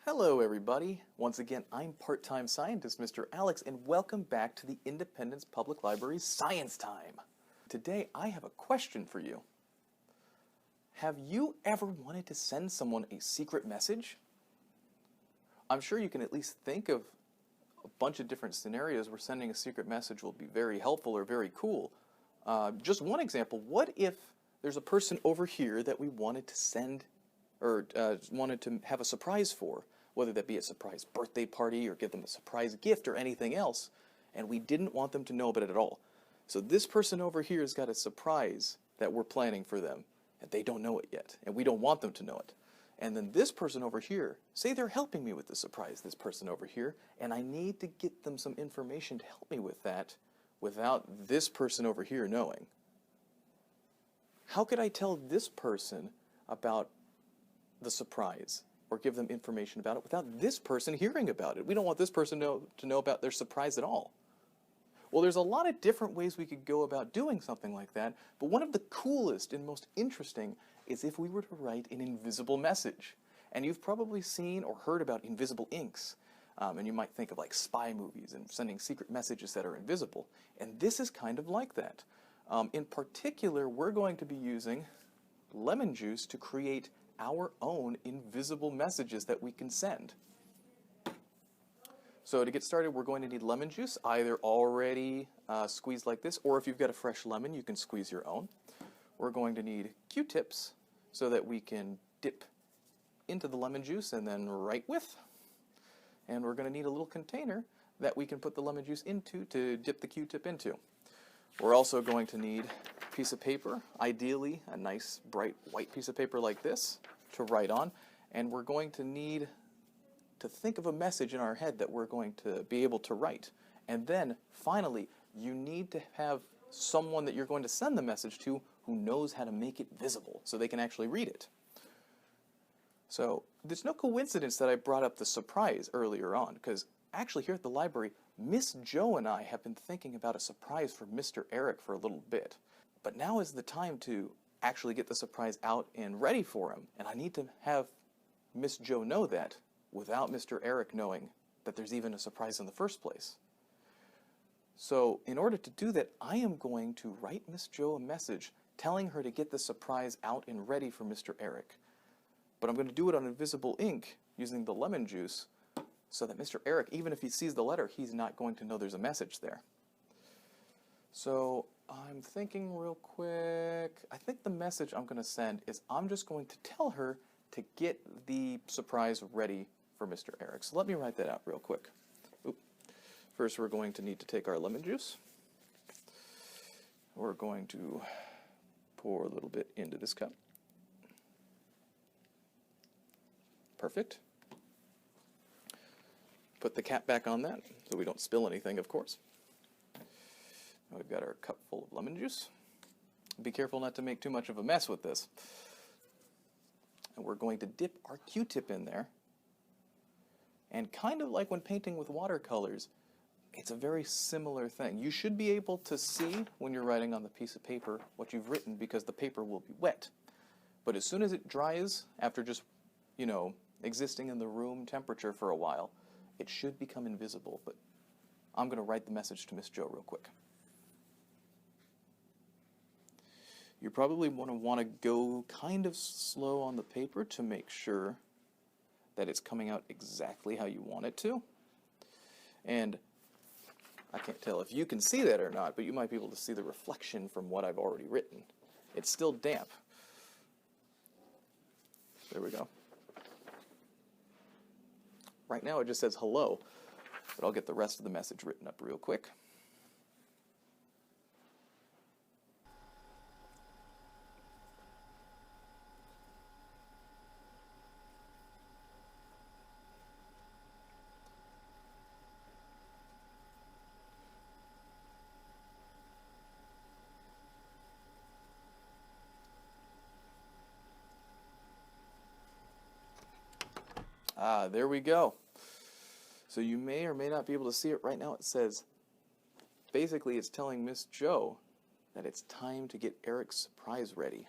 Hello everybody! Once again, I'm part-time scientist Mr. Alex, and welcome back to the Independence Public Library's Science Time. Today I have a question for you. Have you ever wanted to send someone a secret message? I'm sure you can at least think of a bunch of different scenarios where sending a secret message will be very helpful or very cool. Just one example, what if there's a person over here that we wanted to send or wanted to have a surprise for, whether that be a surprise birthday party or give them a surprise gift or anything else, and we didn't want them to know about it at all. So this person over here has got a surprise that we're planning for them, and they don't know it yet, and we don't want them to know it. And then this person over here, say they're helping me with the surprise, this person over here, and I need to get them some information to help me with that without this person over here knowing. How could I tell this person about the surprise or give them information about it without this person hearing about it? We don't want this person to know about their surprise at all. Well, there's a lot of different ways we could go about doing something like that, but one of the coolest and most interesting is if we were to write an invisible message. And you've probably seen or heard about invisible inks. And you might think of like spy movies and sending secret messages that are invisible. And this is kind of like that. In particular, we're going to be using lemon juice to create our own invisible messages that we can send. So to get started, we're going to need lemon juice, either already squeezed like this, or if you've got a fresh lemon, you can squeeze your own. We're going to need Q-tips so that we can dip into the lemon juice and then write with. And we're going to need a little container that we can put the lemon juice into to dip the Q-tip into. We're also going to need a piece of paper, ideally a nice bright white piece of paper like this to write on, and we're going to need to think of a message in our head that we're going to be able to write. And then finally, you need to have someone that you're going to send the message to who knows how to make it visible so they can actually read it. So there's no coincidence that I brought up the surprise earlier on, because actually here at the library, Miss Jo and I have been thinking about a surprise for Mr. Eric for a little bit. But now is the time to actually get the surprise out and ready for him. And I need to have Miss Jo know that without Mr. Eric knowing that there's even a surprise in the first place. So in order to do that, I am going to write Miss Jo a message telling her to get the surprise out and ready for Mr. Eric. But I'm going to do it on invisible ink using the lemon juice so that Mr. Eric, even if he sees the letter, he's not going to know there's a message there. So I'm thinking real quick. I think the message I'm going to send is I'm just going to tell her to get the surprise ready for Mr. Eric. So let me write that out real quick. First, we're going to need to take our lemon juice. We're going to pour a little bit into this cup. Perfect. Put the cap back on that so we don't spill anything, of course. Now we've got our cup full of lemon juice. Be careful not to make too much of a mess with this. And we're going to dip our Q-tip in there. And kind of like when painting with watercolors, it's a very similar thing. You should be able to see when you're writing on the piece of paper what you've written because the paper will be wet. But as soon as it dries, after just, existing in the room temperature for a while, it should become invisible. But I'm going to write the message to Miss Jo real quick. You probably want to go kind of slow on the paper to make sure that it's coming out exactly how you want it to. And I can't tell if you can see that or not, but you might be able to see the reflection from what I've already written. It's still damp. There we go. Right now it just says hello, but I'll get the rest of the message written up real quick. There we go. So you may or may not be able to see it right now. It says, basically it's telling Miss Jo that it's time to get Eric's surprise ready.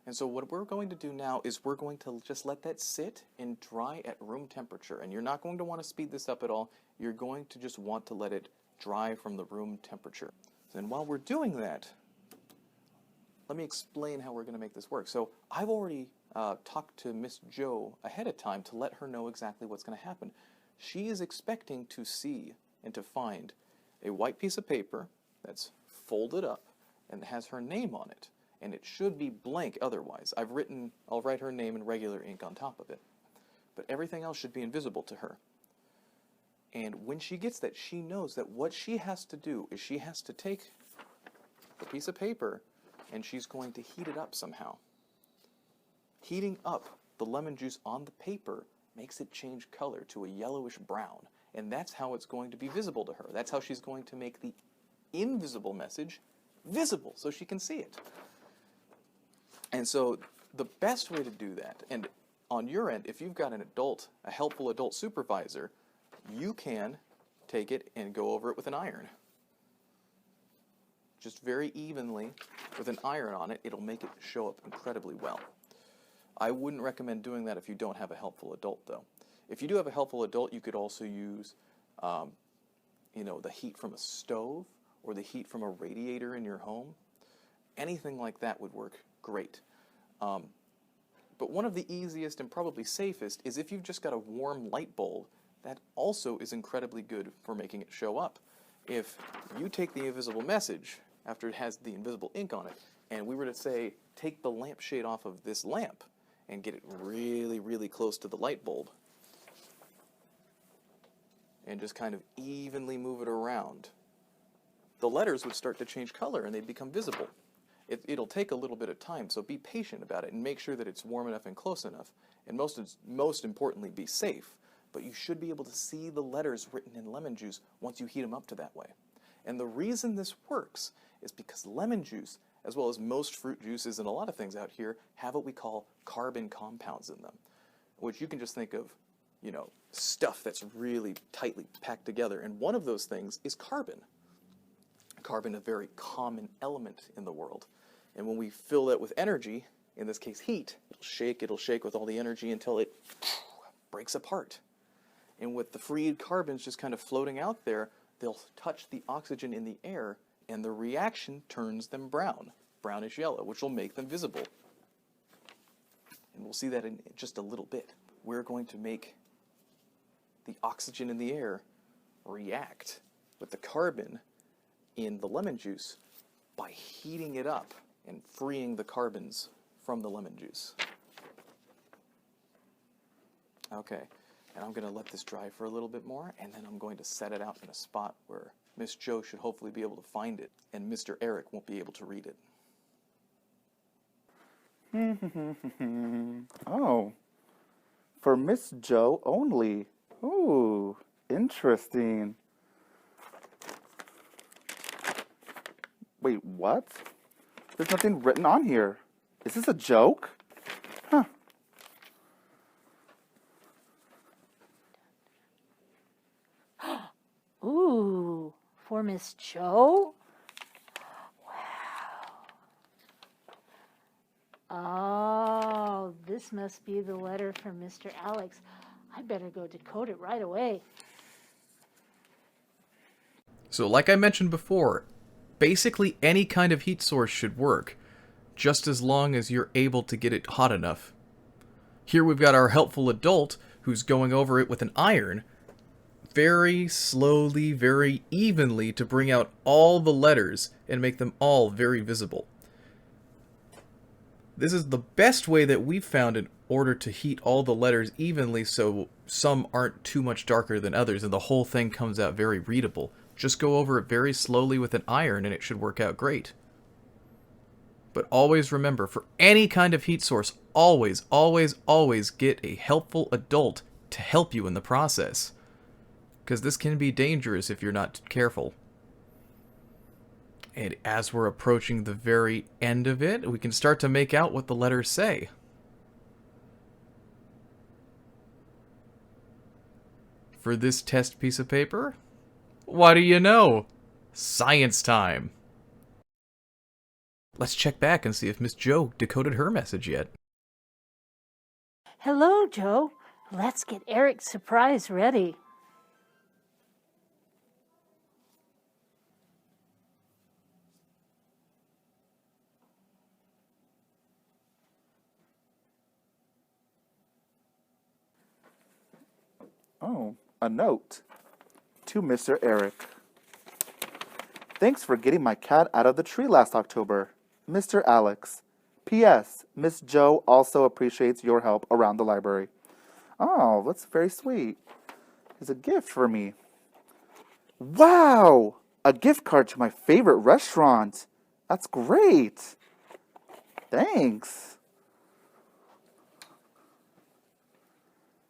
And so what we're going to do now is we're going to just let that sit and dry at room temperature. And you're not going to want to speed this up at all. You're going to just want to let it dry from the room temperature. And while we're doing that, let me explain how we're going to make this work. So I've already talked to Miss Jo ahead of time to let her know exactly what's going to happen. She is expecting to see and to find a white piece of paper that's folded up and has her name on it. And it should be blank otherwise. I'll write her name in regular ink on top of it. But everything else should be invisible to her. And when she gets that, she knows that what she has to do is she has to take the piece of paper and she's going to heat it up somehow. Heating up the lemon juice on the paper makes it change color to a yellowish brown. And that's how it's going to be visible to her. That's how she's going to make the invisible message visible so she can see it. And so the best way to do that, and on your end, if you've got a helpful adult supervisor, you can take it and go over it with an iron. Just very evenly with an iron on it, it'll make it show up incredibly well. I wouldn't recommend doing that if you don't have a helpful adult, though. If you do have a helpful adult, you could also use, the heat from a stove or the heat from a radiator in your home. Anything like that would work great. But one of the easiest and probably safest is if you've just got a warm light bulb. That also is incredibly good for making it show up. If you take the invisible message after it has the invisible ink on it, and we were to say, take the lampshade off of this lamp and get it really, really close to the light bulb, and just kind of evenly move it around, the letters would start to change color and they'd become visible. It'll take a little bit of time, so be patient about it and make sure that it's warm enough and close enough. And most importantly, be safe. But you should be able to see the letters written in lemon juice once you heat them up to that way. And the reason this works is because lemon juice, as well as most fruit juices and a lot of things out here, have what we call carbon compounds in them, which you can just think of, stuff that's really tightly packed together. And one of those things is carbon. Carbon, a very common element in the world. And when we fill that with energy, in this case heat, it'll shake with all the energy until it breaks apart. And with the freed carbons just kind of floating out there, they'll touch the oxygen in the air, and the reaction turns them brown, brownish yellow, which will make them visible. And we'll see that in just a little bit. We're going to make the oxygen in the air react with the carbon in the lemon juice by heating it up and freeing the carbons from the lemon juice. Okay, and I'm going to let this dry for a little bit more, and then I'm going to set it out in a spot where Miss Jo should hopefully be able to find it, and Mr. Eric won't be able to read it. Oh, for Miss Jo only. Ooh, interesting. Wait, what? There's nothing written on here. Is this a joke? Huh. Ooh, for Miss Jo? Wow. Oh, this must be the letter from Mr. Alex. I better go decode it right away. So like I mentioned before, basically any kind of heat source should work, just as long as you're able to get it hot enough. Here we've got our helpful adult who's going over it with an iron, very slowly, very evenly to bring out all the letters and make them all very visible. This is the best way that we've found in order to heat all the letters evenly so some aren't too much darker than others and the whole thing comes out very readable. Just go over it very slowly with an iron and it should work out great. But always remember, for any kind of heat source, always, always, always get a helpful adult to help you in the process. Because this can be dangerous if you're not careful. And as we're approaching the very end of it, we can start to make out what the letters say. For this test piece of paper, what do you know? Science time! Let's check back and see if Miss Joe decoded her message yet. Hello, Joe. Let's get Eric's surprise ready. Oh, a note to Mr. Eric. Thanks for getting my cat out of the tree last October, Mr. Alex. P.S. Miss Joe also appreciates your help around the library. Oh, that's very sweet. It's a gift for me. Wow! A gift card to my favorite restaurant. That's great. Thanks.